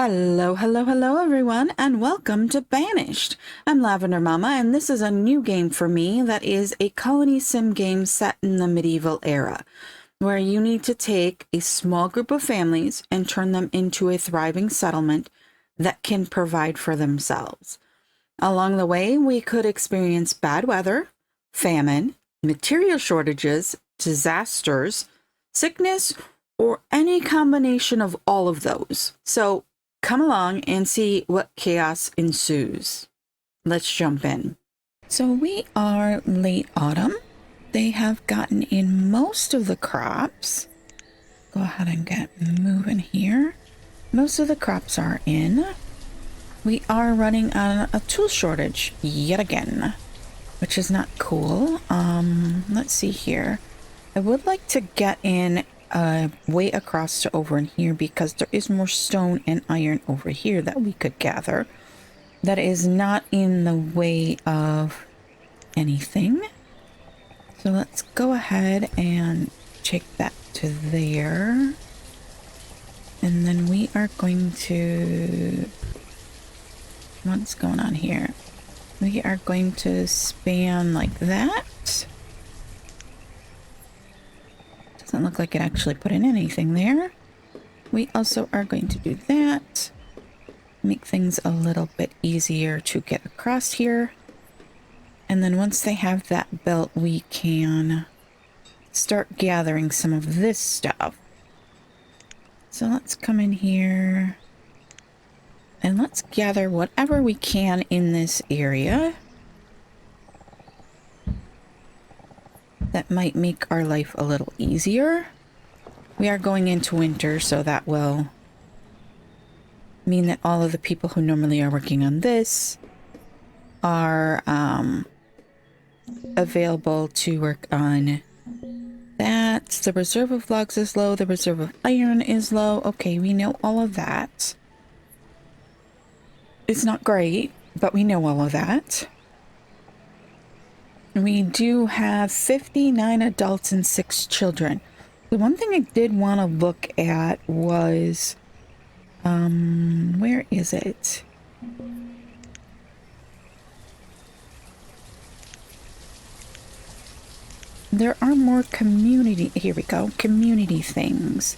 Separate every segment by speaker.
Speaker 1: Hello, hello, hello, everyone, and welcome to Banished. I'm Lavender Mama, and this is a new game for me that is a colony sim game set in the medieval era, where you need to take a small group of families and turn them into a thriving settlement that can provide for themselves. Along the way, we could experience bad weather, famine, material shortages, disasters, sickness, or any combination of all of those. So come along and see what chaos ensues. Let's jump in. So we are late autumn. They have gotten in most of the crops. Go ahead and get moving here. Most of the crops are in. We are running on a tool shortage yet again, which is not cool. Let's see here. I would like to get in way across to over in here because there is more stone and iron over here that we could gather that is not in the way of anything. So let's go ahead and take that to there, and then we are going to, what's going on here? We are going to span like that. Doesn't look like it actually put in anything there. We also are going to do that. Make things a little bit easier to get across here. And then once they have that built, we can start gathering some of this stuff. So let's come in here and let's gather whatever we can in this area that might make our life a little easier. We are going into winter, so that will mean that all of the people who normally are working on this are available to work on that. The reserve of logs is low. The reserve of iron is low. Okay, we know all of that. It's not great, but we know all of that. We do have 59 adults and 6 children. The one thing I did want to look at was, where is it? There are more community, here we go, community things.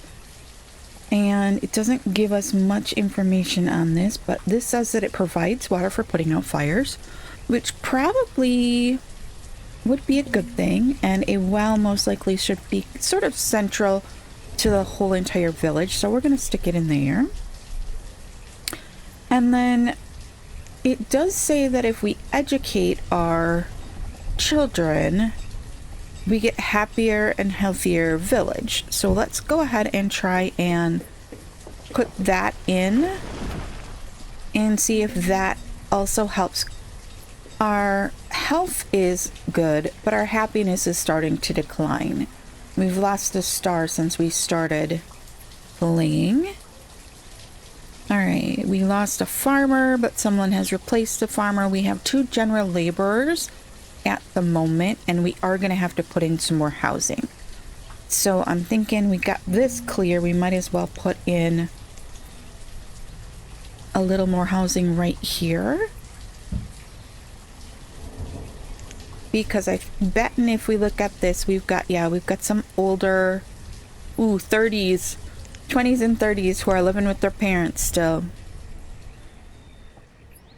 Speaker 1: And it doesn't give us much information on this, but this says that it provides water for putting out fires, which probably would be a good thing, and a well most likely should be sort of central to the whole entire village, so we're going to stick it in there. And then it does say that if we educate our children, we get happier and healthier village. So let's go ahead and try and put that in and see if that also helps. Our health is good, but our happiness is starting to decline. We've lost a star since we started playing. All right, we lost a farmer, but someone has replaced the farmer. We have 2 general laborers at the moment, and we are going to have to put in some more housing. So I'm thinking we got this clear. We might as well put in a little more housing right here. Because I bet if we look at this, we've got some older, 30s, 20s and 30s who are living with their parents still.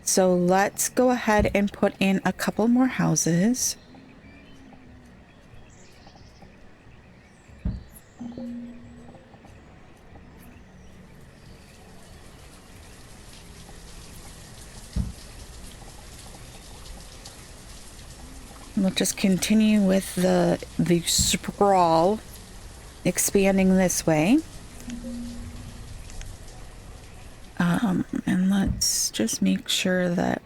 Speaker 1: So let's go ahead and put in a couple more houses. We'll just continue with the sprawl, expanding this way. And let's just make sure that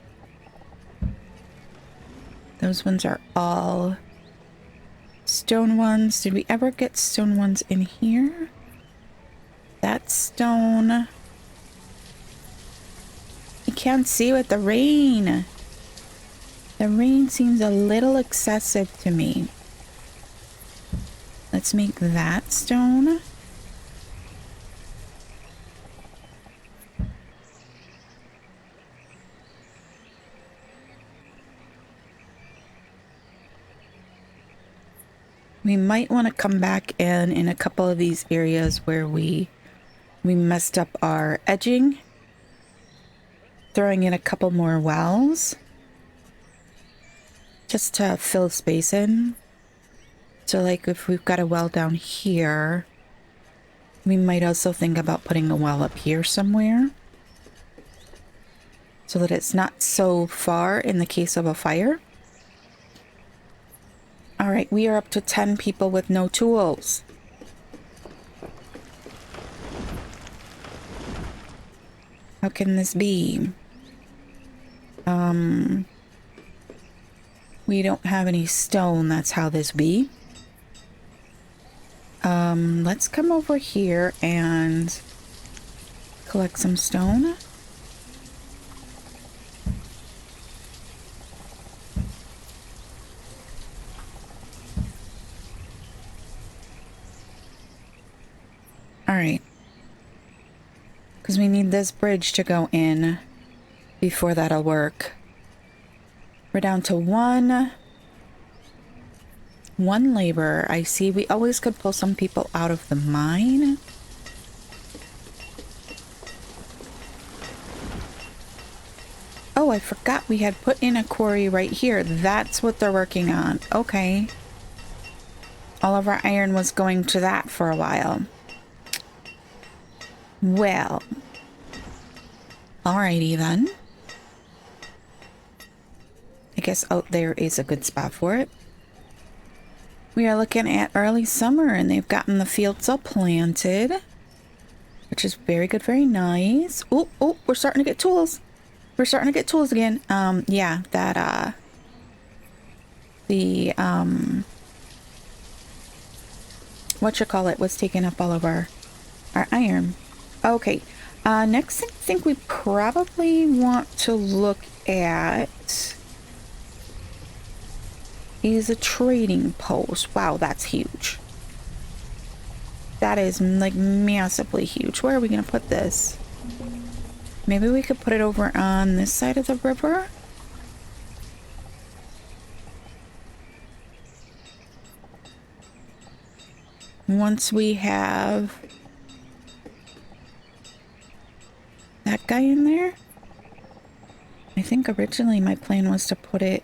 Speaker 1: those ones are all stone ones. Did we ever get stone ones in here? That's stone. You can't see with the rain. The rain seems a little excessive to me. Let's make that stone. We might want to come back in a couple of these areas where we messed up our edging. Throwing in a couple more wells. Just to fill space in. So like if we've got a well down here, we might also think about putting a well up here somewhere. So that it's not so far in the case of a fire. All right, we are up to 10 people with no tools. How can this be? We don't have any stone, that's how this be. Let's come over here and collect some stone. Alright. Because we need this bridge to go in before that'll work. We're down to one laborer. I see. We always could pull some people out of the mine. Oh, I forgot we had put in a quarry right here. That's what they're working on. Okay. All of our iron was going to that for a while. Well. Alrighty then. I guess out there is a good spot for it. We are looking at early summer and they've gotten the fields all planted. Which is very good, very nice. Oh, we're starting to get tools. We're starting to get tools again. Yeah, that, whatchamacallit was taking up all of our iron. Okay, next thing I think we probably want to look at is a trading post. Wow, that's huge. That is like massively huge. Where are we going to put this? Maybe we could put it over on this side of the river. Once we have that guy in there. I think originally my plan was to put it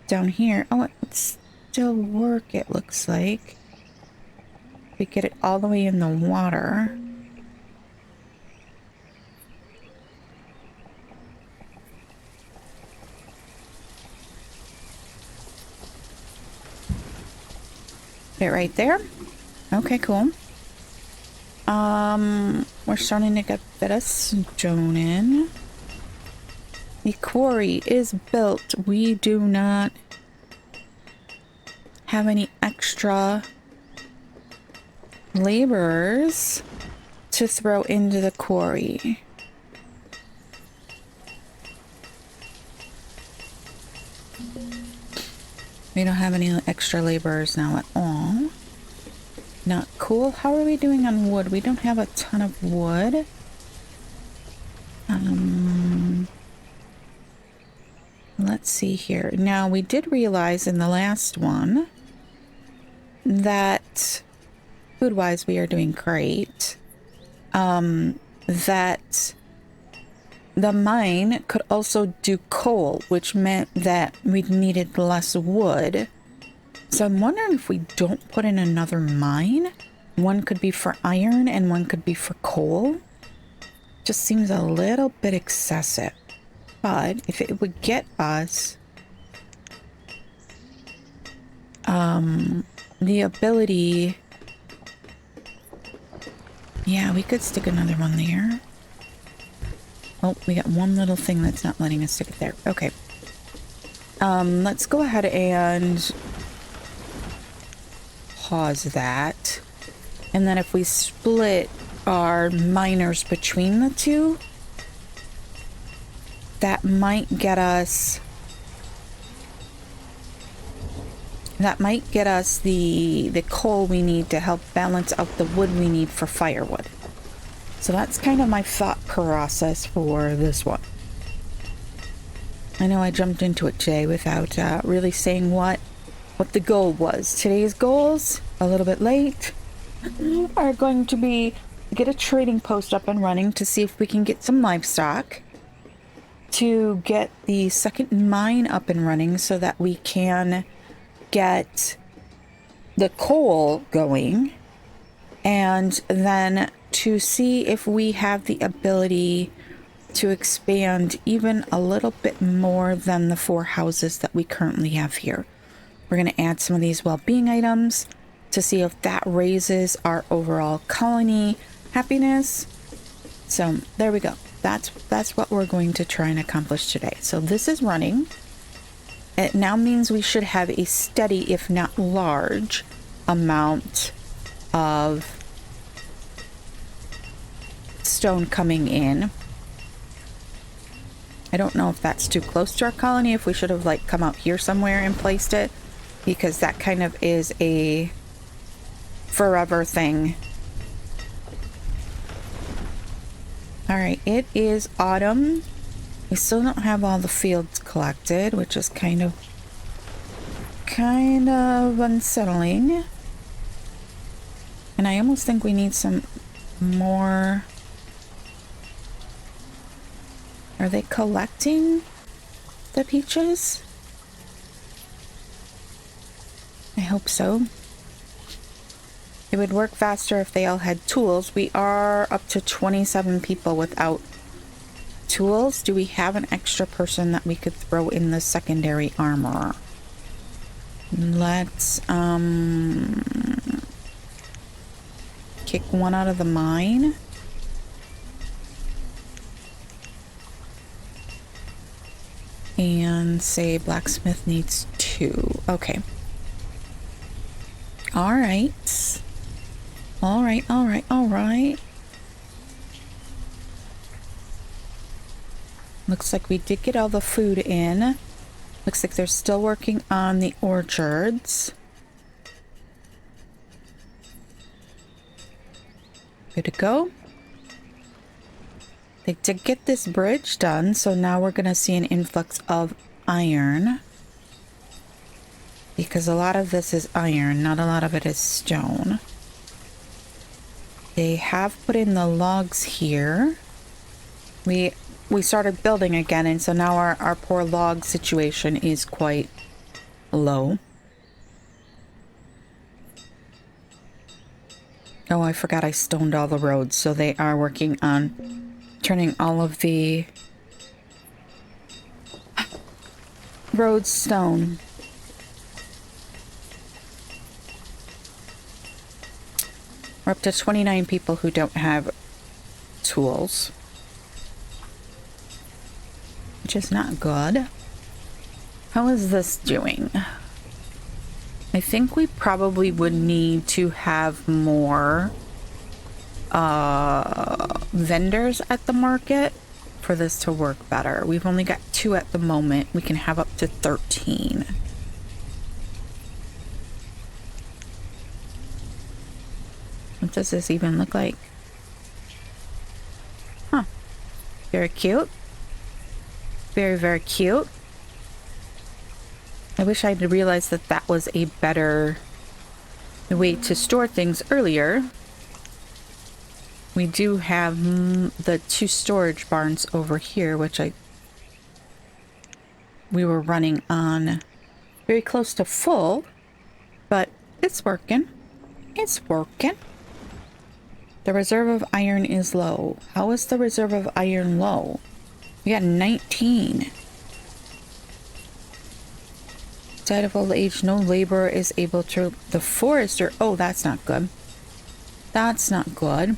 Speaker 1: down here. Oh, it would still work, it looks like. We get it all the way in the water. Put it right there. Okay, cool. We're starting to get a bit of stone in. The quarry is built. We do not have any extra laborers to throw into the quarry. We don't have any extra laborers now at all. Not cool. How are we doing on wood? We don't have a ton of wood. Let's see here. Now, we did realize in the last one that food-wise we are doing great. That the mine could also do coal, which meant that we needed less wood. So I'm wondering if we don't put in another mine. One could be for iron and one could be for coal. Just seems a little bit excessive. But if it would get us the ability, yeah, we could stick another one there. Oh, we got one little thing that's not letting us stick it there. Okay. Let's go ahead and pause that. And then if we split our miners between the two, that might get us the coal we need to help balance out the wood we need for firewood. So that's kind of my thought process for this one. I know I jumped into it today without really saying what what the goal was. Today's goals, a little bit late, are going to be get a trading post up and running to see if we can get some livestock, to get the second mine up and running so that we can get the coal going, and then to see if we have the ability to expand even a little bit more than the 4 houses that we currently have here. We're going to add some of these well-being items to see if that raises our overall colony happiness. So there we go. That's what we're going to try and accomplish today. So this is running. It now means we should have a steady, if not large, amount of stone coming in. I don't know if that's too close to our colony, if we should have like come out here somewhere and placed it, because that kind of is a forever thing. All right, it is autumn. We still don't have all the fields collected, which is kind of unsettling. And I almost think we need some more. Are they collecting the peaches? I hope so. It would work faster if they all had tools. We are up to 27 people without tools. Do we have an extra person that we could throw in the secondary armor? Let's kick one out of the mine. And say blacksmith needs 2. Okay. All right. All right. Looks like we did get all the food in. Looks like they're still working on the orchards. Good to go. They did get this bridge done, so now we're going to see an influx of iron. Because a lot of this is iron, not a lot of it is stone. They have put in the logs here. We started building again, and so now our poor log situation is quite low. Oh, I forgot I stoned all the roads, so they are working on turning all of the roads stone. We're up to 29 people who don't have tools, which is not good. How is this doing? I think we probably would need to have more vendors at the market for this to work better. We've only got 2 at the moment. We can have up to 13. What does this even look like? Huh. Very cute. Very, very cute. I wish I'd realized that that was a better way to store things earlier. We do have the 2 storage barns over here, which we were running on very close to full, but it's working. It's working. The reserve of iron is low. How is the reserve of iron low? We got 19. Outside of old age, no laborer is able to... The forester... Oh, that's not good. That's not good.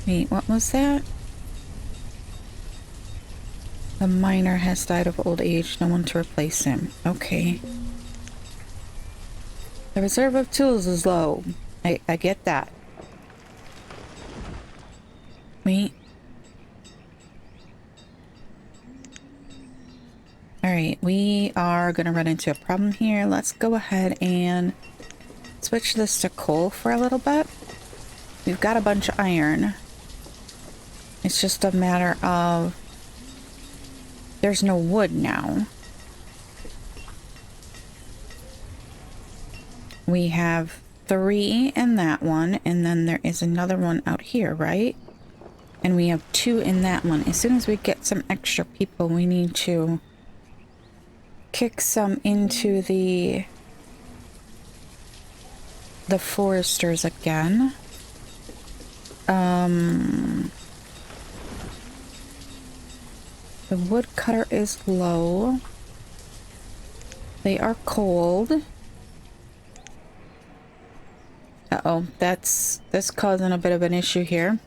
Speaker 1: Wait, what was that? The miner has died of old age. No one to replace him. Okay. The reserve of tools is low. I get that. Wait. All right, we are going to run into a problem here. Let's go ahead and switch this to coal for a little bit. We've got a bunch of iron. It's just a matter of there's no wood now. We have 3 in that one, and then there is another one out here, right? And we have 2 in that one. As soon as we get some extra people, we need to kick some into the foresters again. The woodcutter is low. They are cold. Uh-oh, that's causing a bit of an issue here.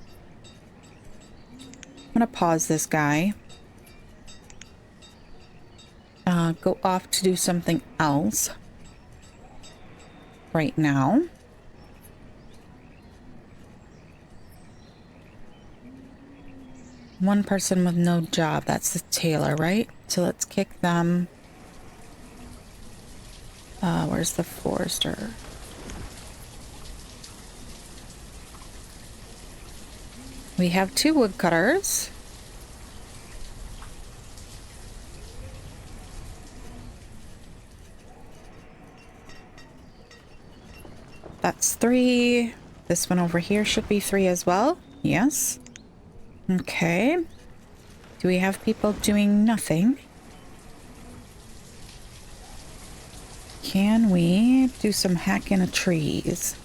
Speaker 1: I'm gonna pause this guy. Go off to do something else right now. One person with no job. That's the tailor, right? So let's kick them. Where's the forester? We have 2 woodcutters. That's 3. This one over here should be 3 as well. Yes. Okay. Do we have people doing nothing? Can we do some hacking of trees?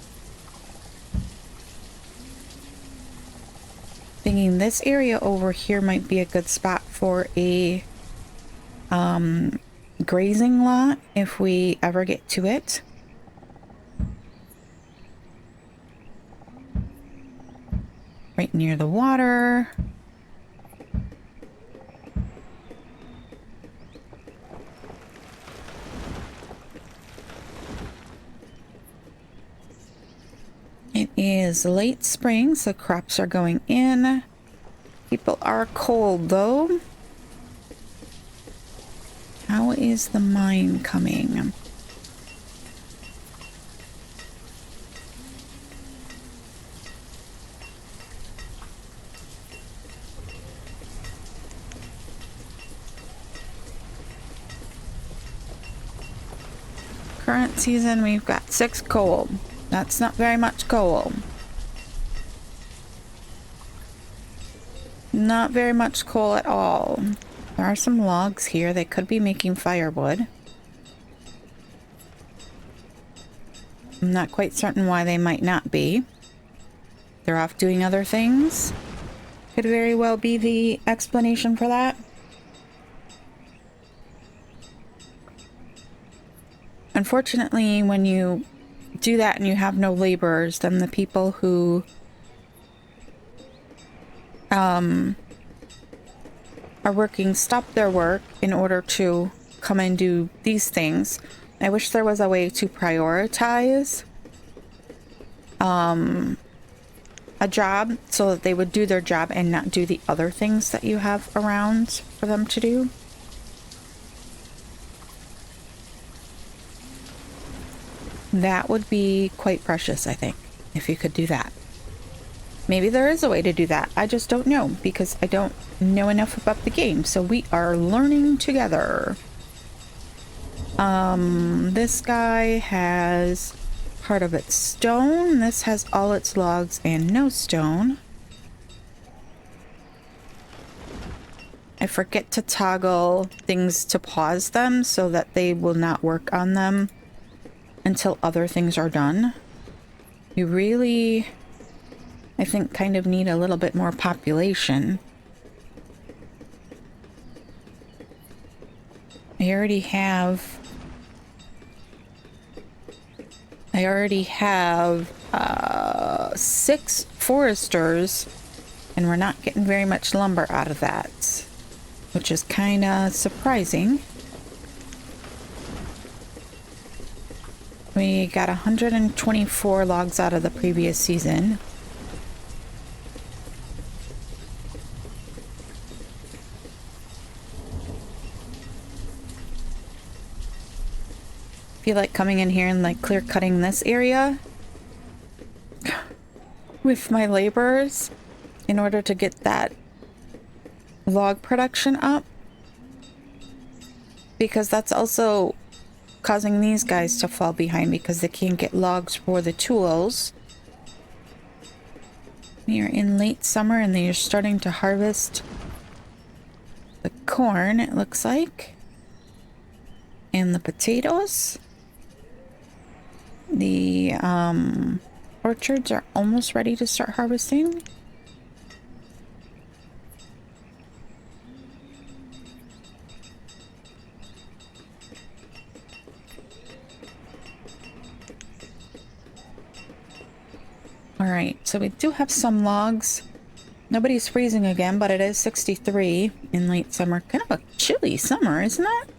Speaker 1: Thinking this area over here might be a good spot for a grazing lot if we ever get to it. Right near the water. It is late spring, so crops are going in. People are cold though. How is the mine coming? Current season, we've got 6 coal. That's not very much coal. Not very much coal at all. There are some logs here. They could be making firewood. I'm not quite certain why they might not be. They're off doing other things. Could very well be the explanation for that. Unfortunately, when you do that and you have no laborers, then the people who are working stop their work in order to come and do these things. I wish there was a way to prioritize a job so that they would do their job and not do the other things that you have around for them to do. That would be quite precious, I think, if you could do that. Maybe there is a way to do that. I just don't know because I don't know enough about the game. So we are learning together. This guy has part of its stone. This has all its logs and no stone. I forget to toggle things to pause them so that they will not work on them until other things are done. You really, I think, kind of need a little bit more population. I already have 6 foresters, and we're not getting very much lumber out of that, which is kind of surprising. We got 124 logs out of the previous season. feel like coming in here and like clear cutting this area with my laborers in order to get that log production up, because that's also causing these guys to fall behind because they can't get logs for the tools. We are in late summer and they are starting to harvest the corn, it looks like, and the potatoes. The orchards are almost ready to start harvesting. All right, so we do have some logs. Nobody's freezing again, but it is 63 in late summer. Kind of a chilly summer, isn't it?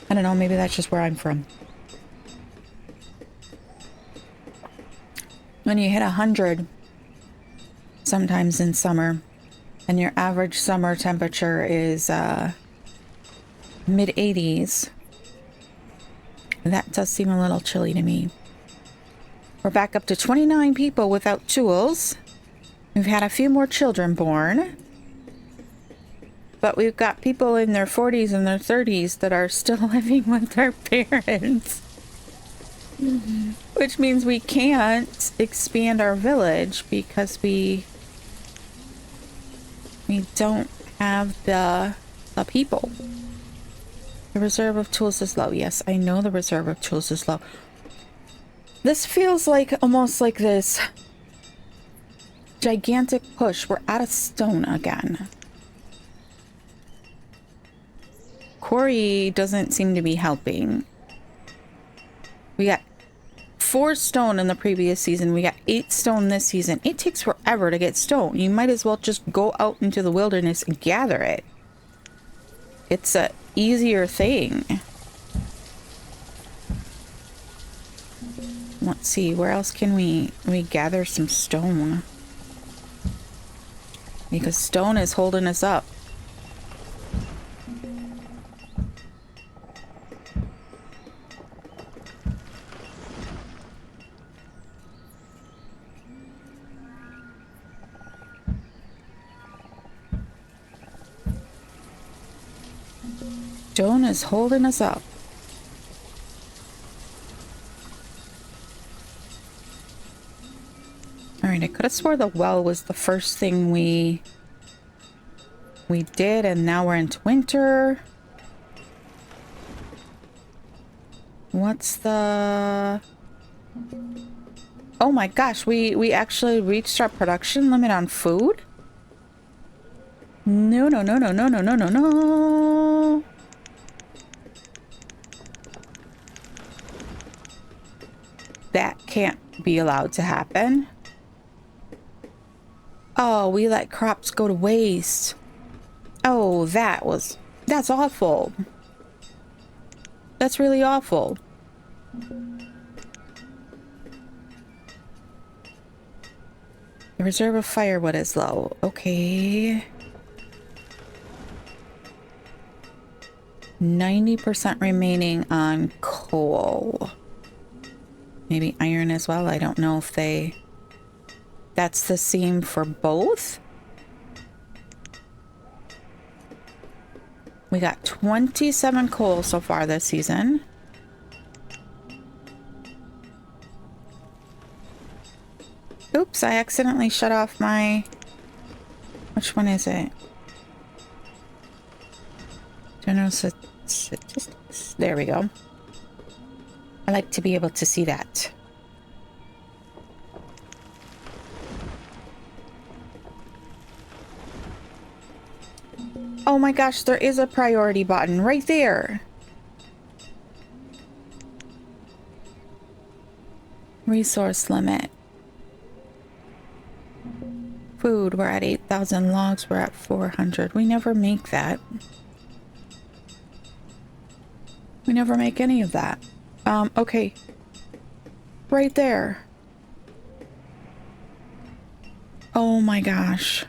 Speaker 1: I don't know, maybe that's just where I'm from. When you hit 100 sometimes in summer, and your average summer temperature is mid-80s, that does seem a little chilly to me. We're back up to 29 people without tools. We've had a few more children born. But we've got people in their 40s and their 30s that are still living with their parents. Which means we can't expand our village because we don't have the people. The reserve of tools is low. Yes, I know the reserve of tools is low. This feels like almost like this gigantic push. We're out of stone again. Quarry doesn't seem to be helping. We got 4 stone in the previous season. We got 8 stone this season. It takes forever to get stone. You might as well just go out into the wilderness and gather it. It's a easier thing. Let's see, where else can we gather some stone? Because stone is holding us up. Stone is holding us up. Alright, I could have swore the well was the first thing we did, and now we're into winter. What's the... Oh my gosh, we actually reached our production limit on food? No, no, no, no, no, no, no, no, no. That can't be allowed to happen. Oh, we let crops go to waste. Oh, that's awful. That's really awful. The reserve of firewood is low. Okay. 90% remaining on coal. Maybe iron as well. I don't know if they... That's the same for both? We got 27 coal so far this season. Oops, I accidentally shut off my... Which one is it? General statistics. There we go. I like to be able to see that. Oh my gosh, there is a priority button right there. Resource limit. Food, we're at 8,000 logs, we're at 400. We never make that. We never make any of that. Okay. Right there. Oh my gosh.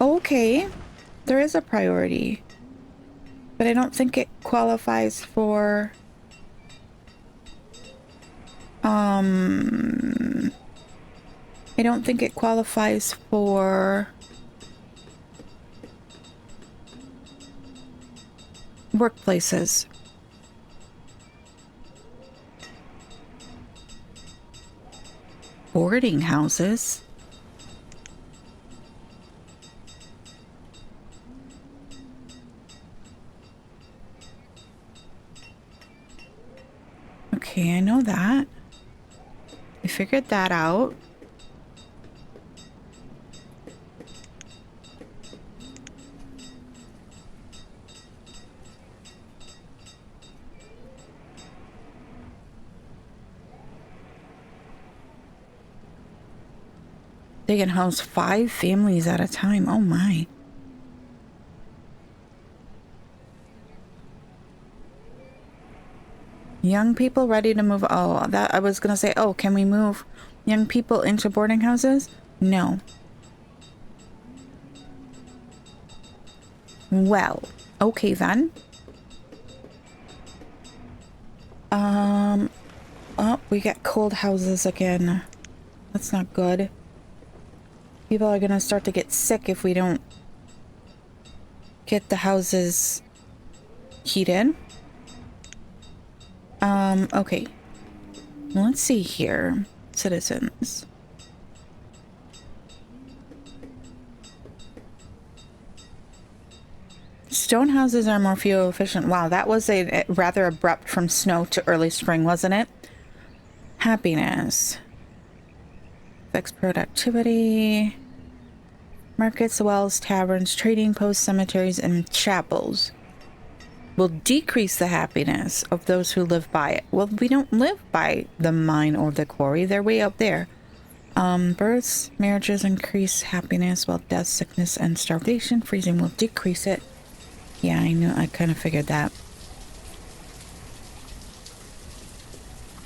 Speaker 1: Okay. There is a priority. But I don't think it qualifies for... I don't think it qualifies for workplaces. Boarding houses. Okay, I know that. I figured that out. They can house 5 families at a time. Oh my. Young people ready to move. Oh, that I was gonna say, oh, can we move young people into boarding houses? No. Well, okay then. Oh, we get cold houses again. That's not good. People are gonna start to get sick if we don't get the houses heated. Okay. Let's see here. Citizens. Stone houses are more fuel efficient. Wow, that was a rather abrupt from snow to early spring, wasn't it? Happiness. Affects productivity. Markets, wells, taverns, trading posts, cemeteries, and chapels will decrease the happiness of those who live by it. Well, we don't live by the mine or the quarry. They're way up there. Births, marriages increase happiness, while death, sickness, and starvation, freezing will decrease it. Yeah, I knew. I kind of figured that.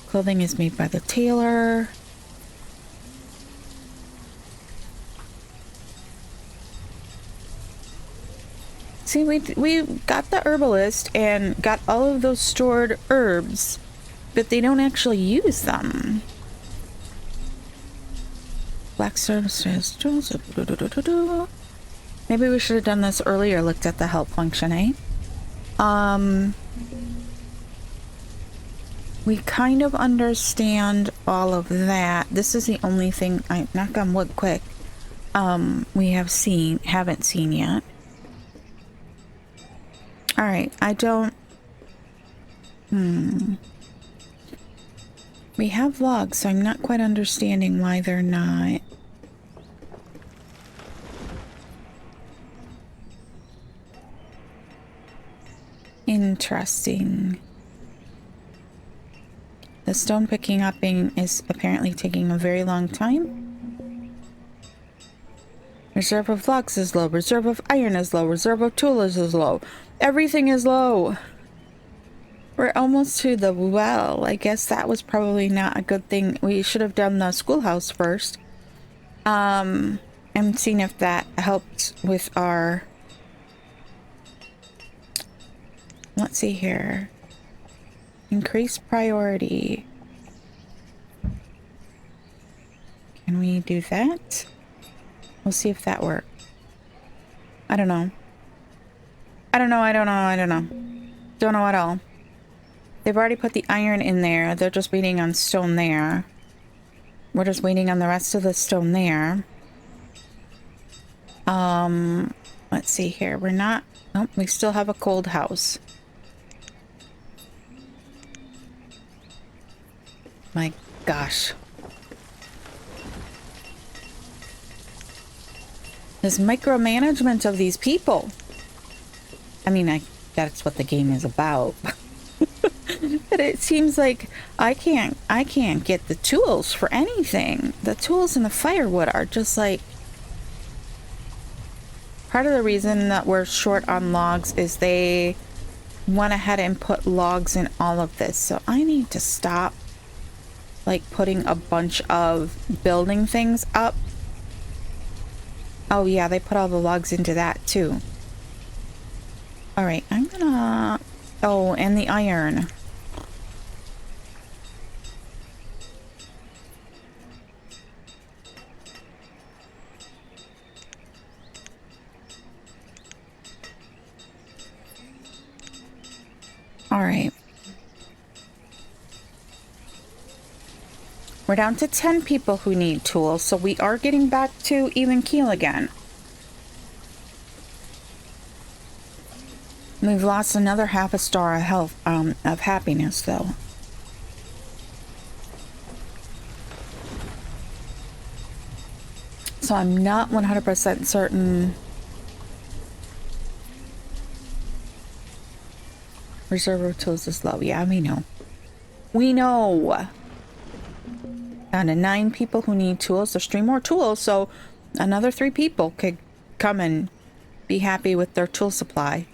Speaker 1: Clothing is made by the tailor. See, we got the herbalist and got all of those stored herbs, but they don't actually use them. Blacksmith says, maybe we should have done this earlier, looked at the help function, eh? We kind of understand all of that. This is the only thing, I knock on wood quick, we haven't seen yet. All right, I don't... We have logs, so I'm not quite understanding why they're not... Interesting. The stone picking up is apparently taking a very long time. Reserve of logs is low. Reserve of iron is low. Reserve of tools is low. Everything is low. We're almost to the well. I guess that was probably not a good thing. We should have done the schoolhouse first. I'm seeing if that helped with our... Let's see here. Increase priority. Can we do that? We'll see if that works. I don't know. I don't know. Don't know at all. They've already put the iron in there. They're just waiting on stone there. We're just waiting on the rest of the stone there. Let's see here. We're not... Nope, we still have a cold house. My gosh. This micromanagement of these people. I mean, that's what the game is about. But it seems like I can't get the tools for anything. The tools and the firewood are just like... Part of the reason that we're short on logs is they went ahead and put logs in all of this. So I need to stop like putting a bunch of building things up. Oh yeah, they put all the logs into that too. All right, I'm gonna... Oh, and the iron. All right. We're down to 10 people who need tools, so we are getting back to even keel again. We've lost another half a star of health, of happiness, though. So I'm not 100% certain. Reserve of tools is low. Yeah, we know. We know. Down to 9 people who need tools. There's 3 more tools, so another 3 people could come and be happy with their tool supply.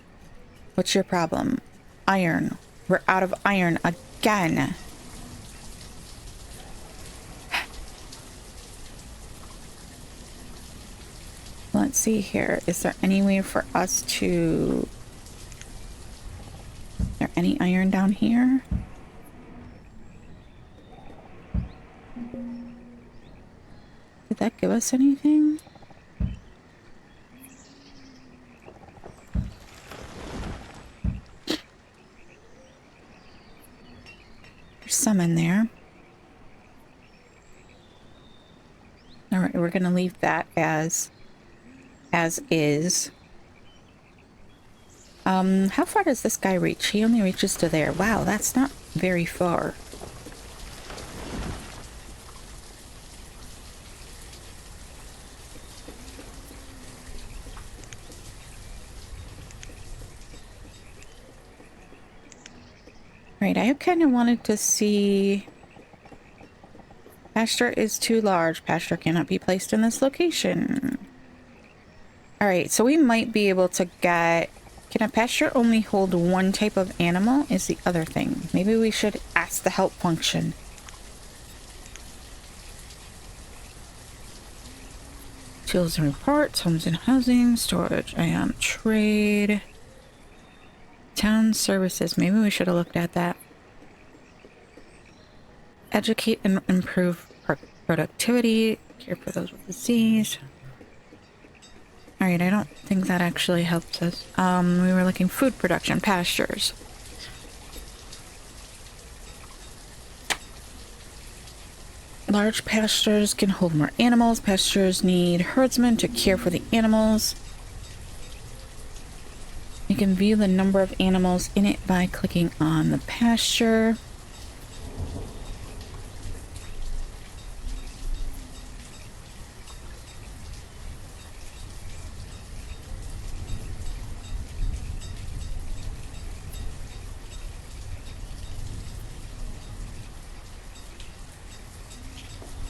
Speaker 1: What's your problem? Iron. We're out of iron again. Let's see here. Is there any way for us to... Is there any iron down here? Did that give us anything? There's some in there. All right, we're gonna leave that as is. How far does this guy reach? He only reaches to there. Wow, that's not very far. Right, I kind of wanted to see... Pasture is too large. Pasture cannot be placed in this location. Alright, so we might be able to get... Can a pasture only hold one type of animal? Is the other thing. Maybe we should ask the help function. Tools and reports, homes and housing, storage, trade, town services. Maybe we should have looked at that. Educate and improve productivity, care for those with disease. Alright, I don't think that actually helps us. We were looking food production, pastures. Large pastures can hold more animals. Pastures need herdsmen to care for the animals. You can view the number of animals in it by clicking on the pasture.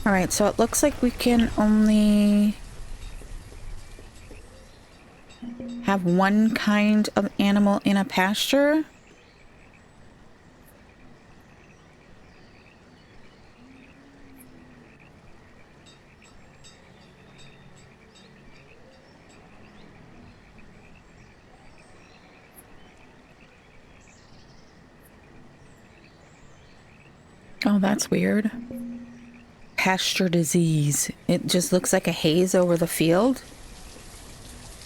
Speaker 1: Alright, so it looks like we can only have one kind of animal in a pasture. Oh, that's weird. Pasture disease. It just looks like a haze over the field.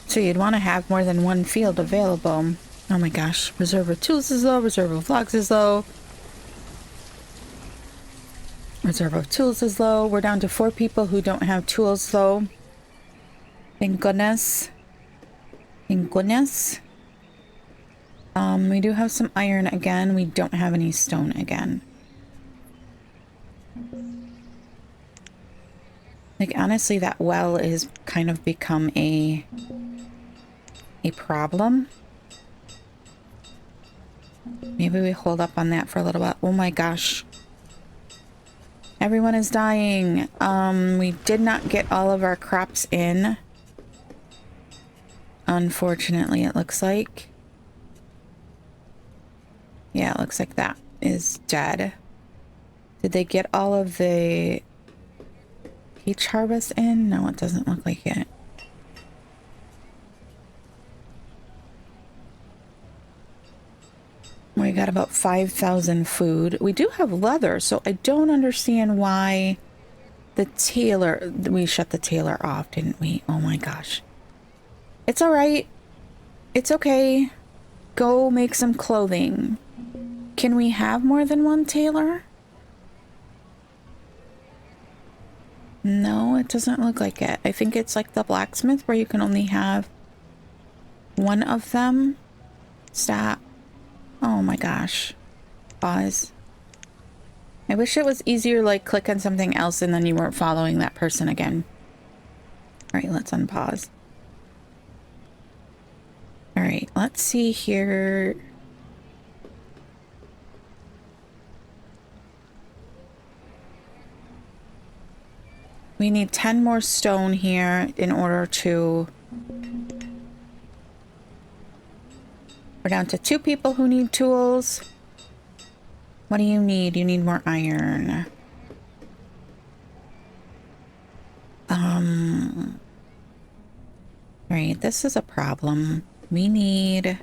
Speaker 1: So you'd want to have more than one field available. Oh my gosh. Reserve of tools is low. Reserve of logs is low. Reserve of tools is low. We're down to 4 people who don't have tools though. Thank goodness. Thank goodness. We do have some iron again. We don't have any stone again. Like, honestly, that well is kind of become a problem. Maybe we hold up on that for a little while. Oh my gosh. Everyone is dying. We did not get all of our crops in. Unfortunately, it looks like. Yeah, it looks like that is dead. Did they get all of the peach harvest in? No, it doesn't look like it. We got about 5,000 food. We do have leather, so I don't understand why the tailor... We shut the tailor off, didn't we? Oh my gosh. It's all right. It's okay. Go make some clothing. Can we have more than one tailor? No, it doesn't look like it. I think it's like the blacksmith where you can only have one of them. Stop. Oh my gosh. Pause. I wish it was easier, like click on something else and then you weren't following that person again. All right, let's unpause. All right, let's see here. We need 10 more stone here in order to... We're down to 2 people who need tools. What do you need? You need more iron. Right, this is a problem. We need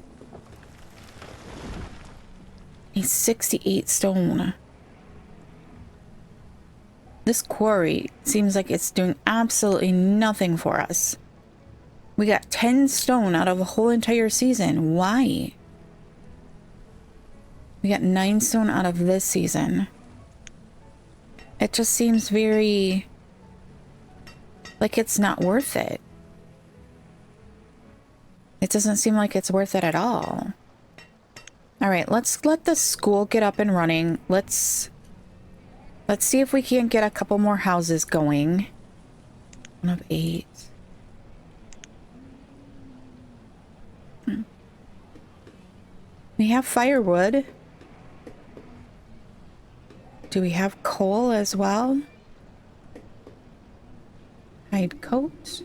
Speaker 1: 68 stone. This quarry seems like it's doing absolutely nothing for us. We got 10 stone out of a whole entire season. Why? We got 9 stone out of this season. It just seems very... like it's not worth it. It doesn't seem like it's worth it at all. All right, let's let the school get up and running. Let's see if we can't get a couple more houses going. 1 of 8. We have firewood. Do we have coal as well? Hide coat.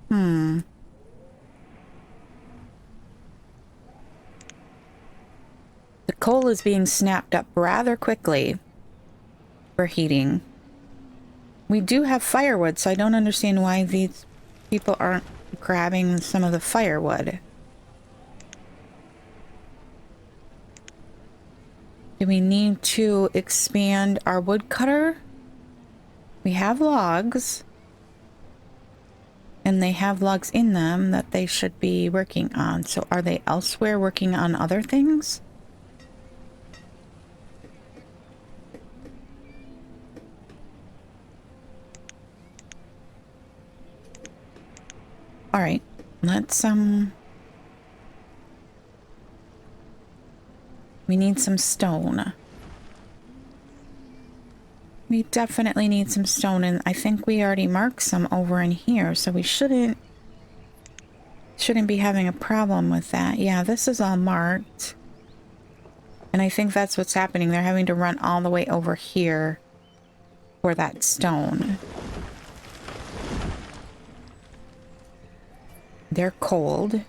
Speaker 1: The coal is being snapped up rather quickly for heating. We do have firewood, so I don't understand why these people aren't grabbing some of the firewood. Do we need to expand our woodcutter? We have logs. And they have logs in them that they should be working on. So are they elsewhere working on other things? All right, let's, we need some stone. We definitely need some stone, and I think we already marked some over in here, so we shouldn't be having a problem with that. Yeah, this is all marked. And I think that's what's happening. They're having to run all the way over here for that stone. They're cold.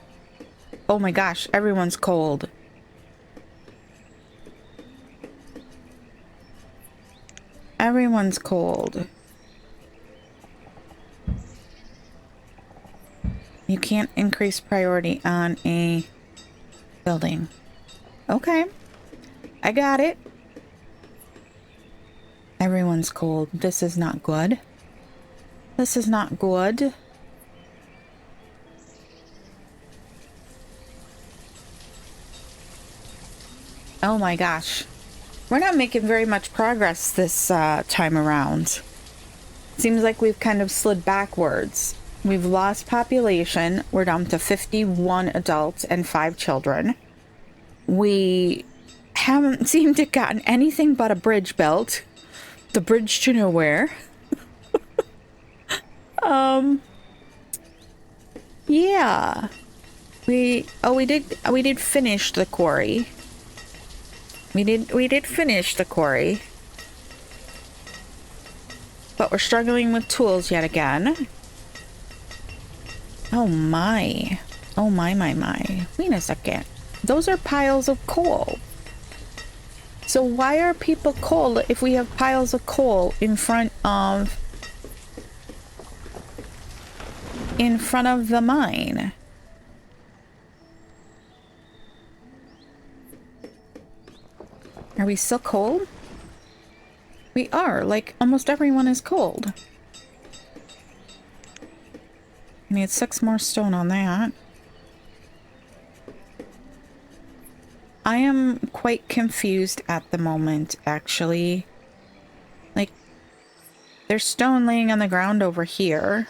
Speaker 1: Oh my gosh, everyone's cold. Everyone's cold. You can't increase priority on a building. Okay. I got it. Everyone's cold. This is not good. This is not good. Oh my gosh. We're not making very much progress this time around. Seems like we've kind of slid backwards. We've lost population. We're down to 51 adults and 5 children. We haven't seemed to gotten anything but a bridge built. The bridge to nowhere. Yeah. We did finish the quarry. We did finish the quarry. But we're struggling with tools yet again. Oh my. Oh my. Wait a second. Those are piles of coal. So why are people cold if we have piles of coal in front of the mine? Are we still cold? We are. Like, almost everyone is cold. I need 6 more stone on that. I am quite confused at the moment, actually. Like, there's stone laying on the ground over here.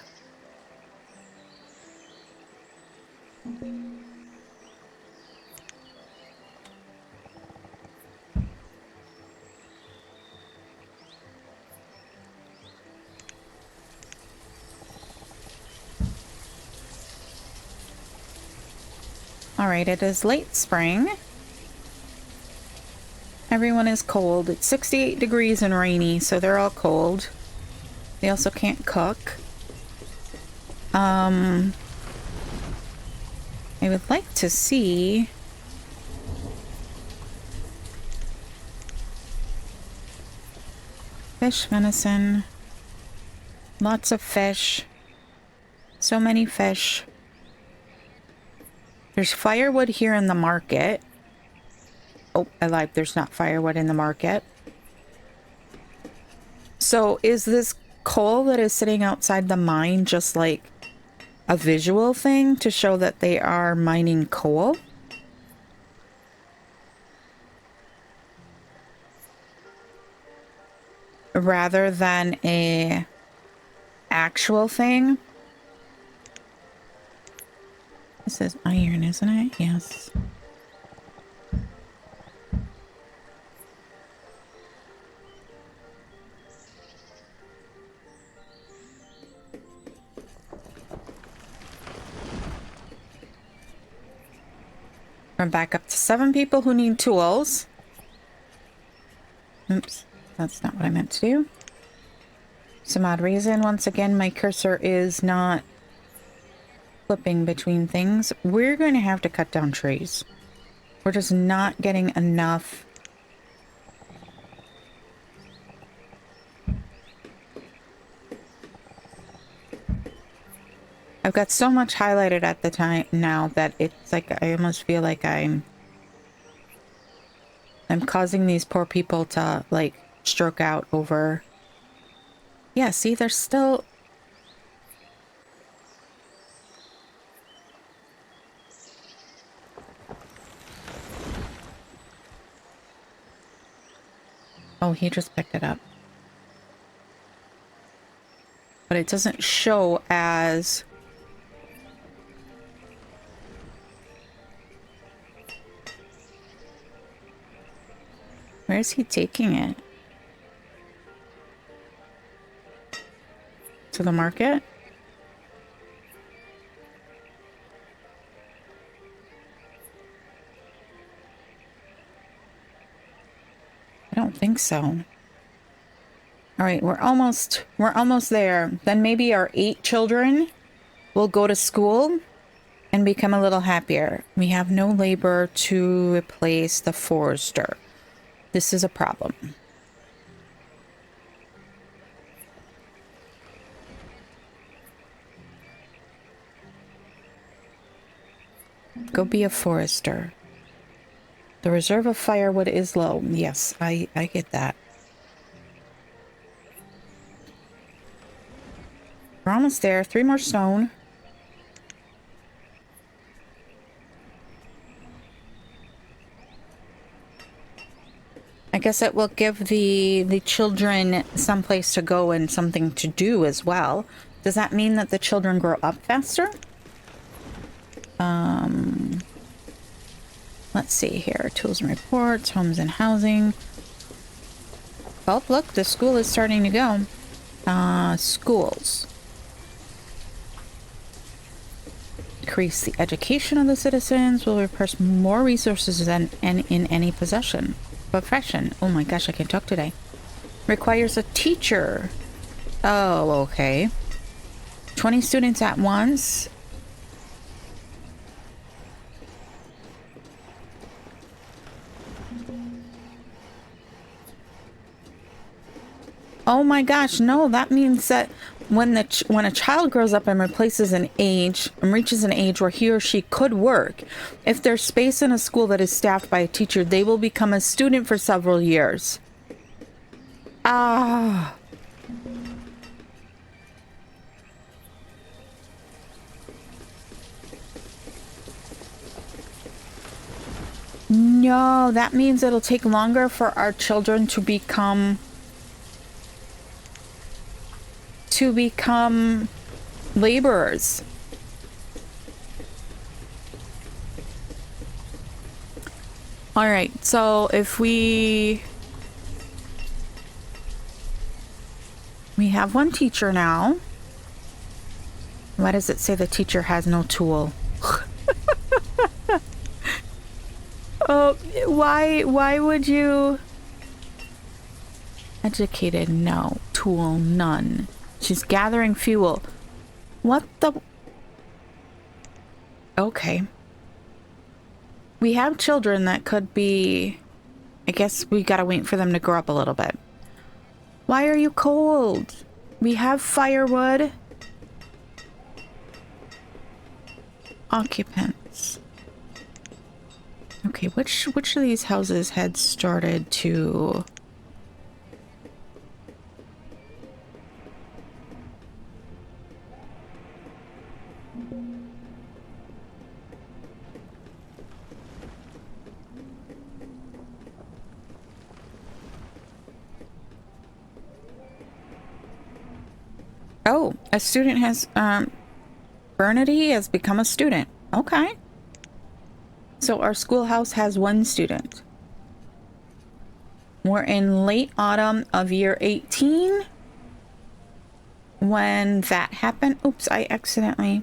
Speaker 1: Alright, it is late spring. Everyone is cold. It's 68 degrees and rainy, so they're all cold. They also can't cook. I would like to see... fish, venison. Lots of fish. So many fish. There's firewood here in the market. Oh, I lied. There's not firewood in the market. So is this coal that is sitting outside the mine just like a visual thing to show that they are mining coal? Rather than a actual thing? This is iron, isn't it? Yes. We're back up to 7 people who need tools. Oops, that's not what I meant to do. Some odd reason, once again, my cursor is not flipping between things. We're going to have to cut down trees. We're just not getting enough. I've got so much highlighted at the time now that it's like I almost feel like I'm causing these poor people to like stroke out over. Yeah, see, they're still. Oh, he just picked it up. But it doesn't show as... Where is he taking it? To the market? I don't think so. All right, we're almost there. Then maybe our 8 children will go to school and become a little happier. We have no labor to replace the forester. This is a problem. Go be a forester. The reserve of firewood is low. Yes, I get that. We're almost there. 3 more stone. I guess it will give the children someplace to go and something to do as well. Does that mean that the children grow up faster? Let's see here. Tools and reports, homes and housing. Oh, look, the school is starting to go. Schools. Increase the education of the citizens. Will require more resources than in any profession. Oh my gosh, I can't talk today. Requires a teacher. Oh, okay. 20 students at once. Oh my gosh, no, that means that when a child grows up and reaches an age where he or she could work, if there's space in a school that is staffed by a teacher, they will become a student for several years. Ah. No, that means it'll take longer for our children to become laborers. All right, so if we have one teacher now. Why does it say the teacher has no tool? Oh, why would you? Educated, no. Tool, none. She's gathering fuel. What the? Okay. We have children that could be... I guess we gotta wait for them to grow up a little bit. Why are you cold? We have firewood. Occupants. Okay, which of these houses had started to... Oh, a student has, Bernady has become a student. Okay. So our schoolhouse has one student. We're in late autumn of year 18 when that happened. Oops, I accidentally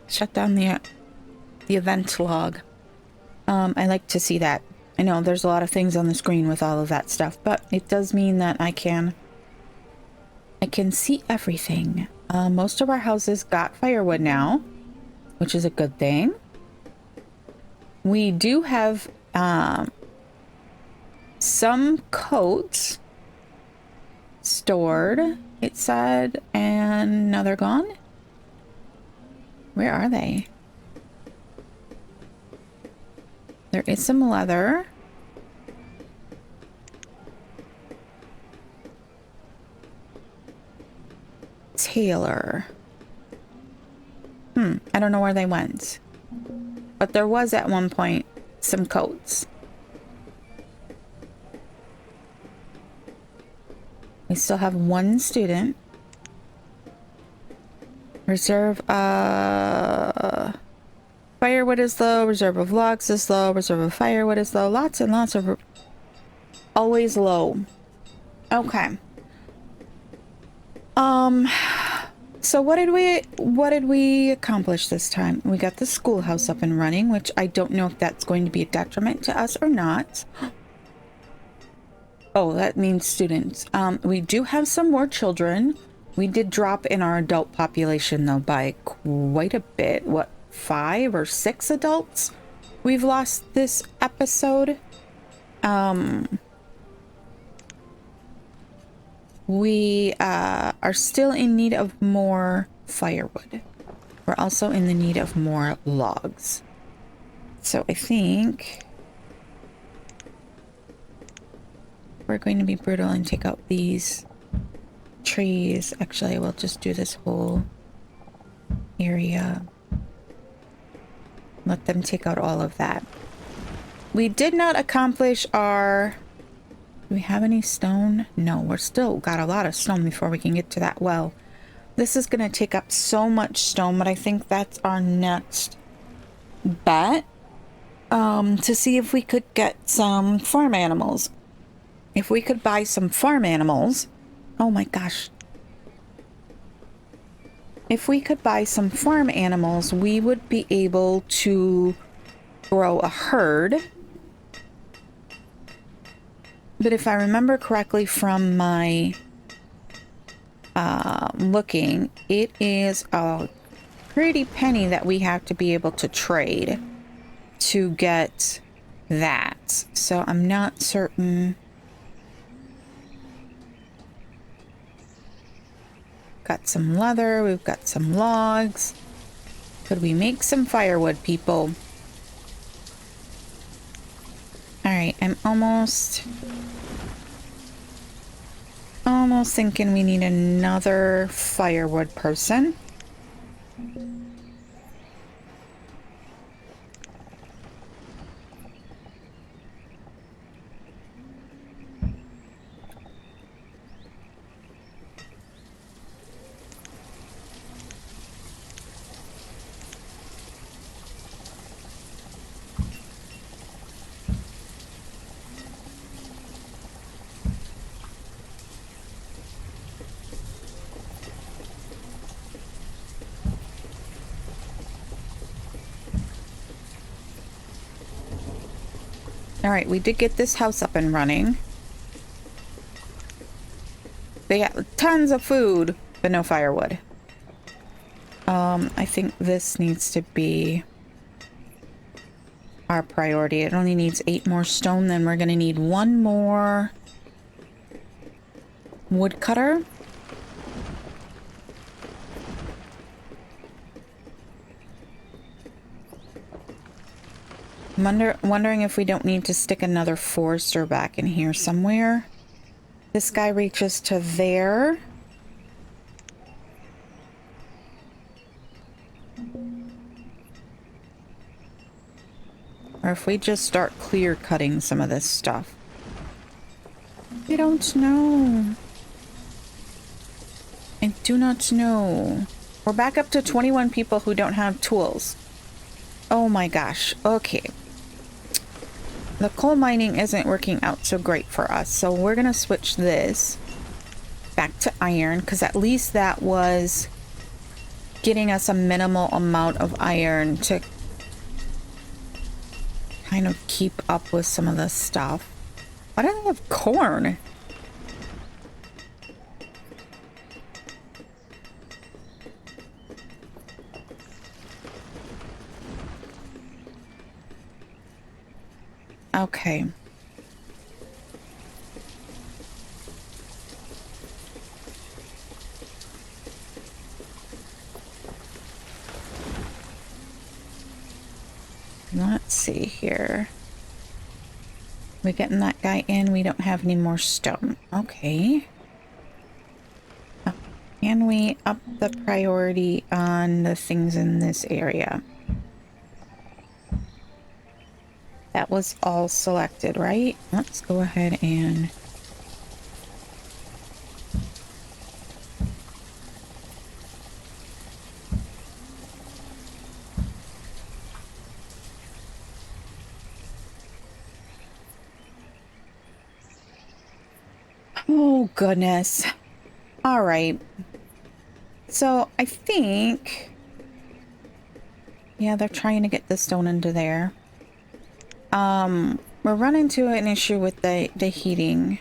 Speaker 1: shut down the event log. I like to see that. I know there's a lot of things on the screen with all of that stuff, but it does mean that I can see everything. Most of our houses got firewood now, which is a good thing. We do have some coats stored, it said, and now they're gone. Where are they? There is some leather. Tailor. I don't know where they went. But there was at one point some coats. We still have one student. Reserve, firewood is low, reserve of logs is low, reserve of firewood is low. Lots and lots of... Always low. Okay. So what did we accomplish this time? We got the schoolhouse up and running, which I don't know if that's going to be a detriment to us or not. Oh, that means students. We do have some more children. We did drop in our adult population though by quite a bit. What, 5 or 6 adults we've lost this episode? We are still in need of more firewood. We're also in the need of more logs. So I think we're going to be brutal and take out these trees. Actually, we'll just do this whole area. Let them take out all of that. We did not accomplish our... Do we have any stone? No, we're still got a lot of stone before we can get to that well. This is going to take up so much stone, but I think that's our next bet. To see if we could get some farm animals. If we could buy some farm animals... Oh my gosh. If we could buy some farm animals, we would be able to grow a herd. But if I remember correctly from my looking, it is a pretty penny that we have to be able to trade to get that. So I'm not certain got some leather. We've got some logs. Could we make some firewood, people? All right, I'm almost thinking we need another firewood person. All right, we did get this house up and running. They got tons of food, but no firewood. I think this needs to be our priority. It only needs 8 more stone, then we're gonna need 1 more woodcutter. Wondering if we don't need to stick another forester back in here somewhere. This guy reaches to there. Or if we just start clear cutting some of this stuff. I don't know. I do not know. We're back up to 21 people who don't have tools. Oh my gosh. Okay. The coal mining isn't working out so great for us, so we're gonna switch this back to iron, because at least that was getting us a minimal amount of iron to kind of keep up with some of this stuff. Why do they have corn? Okay. Let's see here. We're getting that guy in. We don't have any more stone. Okay. Can we up the priority on the things in this area? That was all selected, right? Let's go ahead and... Oh, goodness. All right. So I think... Yeah, they're trying to get the stone into there. We're running into an issue with the heating.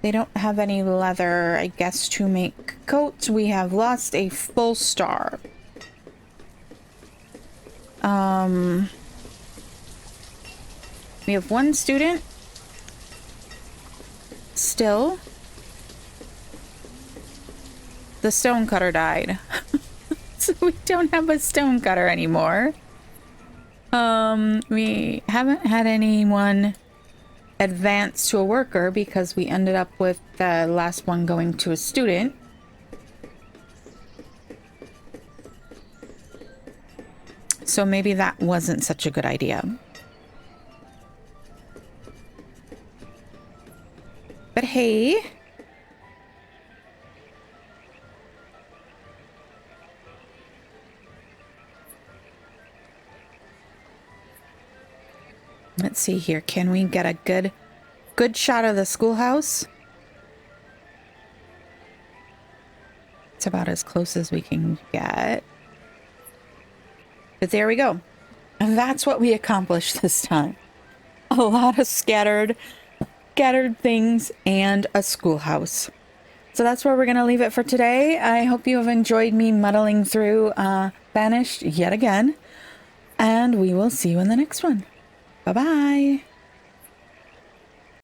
Speaker 1: They don't have any leather, I guess, to make coats. We have lost a full star. We have 1 student. Still. The stonecutter died. So we don't have a stonecutter anymore. We haven't had anyone advance to a worker because we ended up with the last one going to a student. So maybe that wasn't such a good idea. But hey. Let's see here. Can we get a good shot of the schoolhouse? It's about as close as we can get. But there we go. And that's what we accomplished this time. A lot of scattered things and a schoolhouse. So that's where we're going to leave it for today. I hope you have enjoyed me muddling through Banished yet again. And we will see you in the next one. Bye-bye.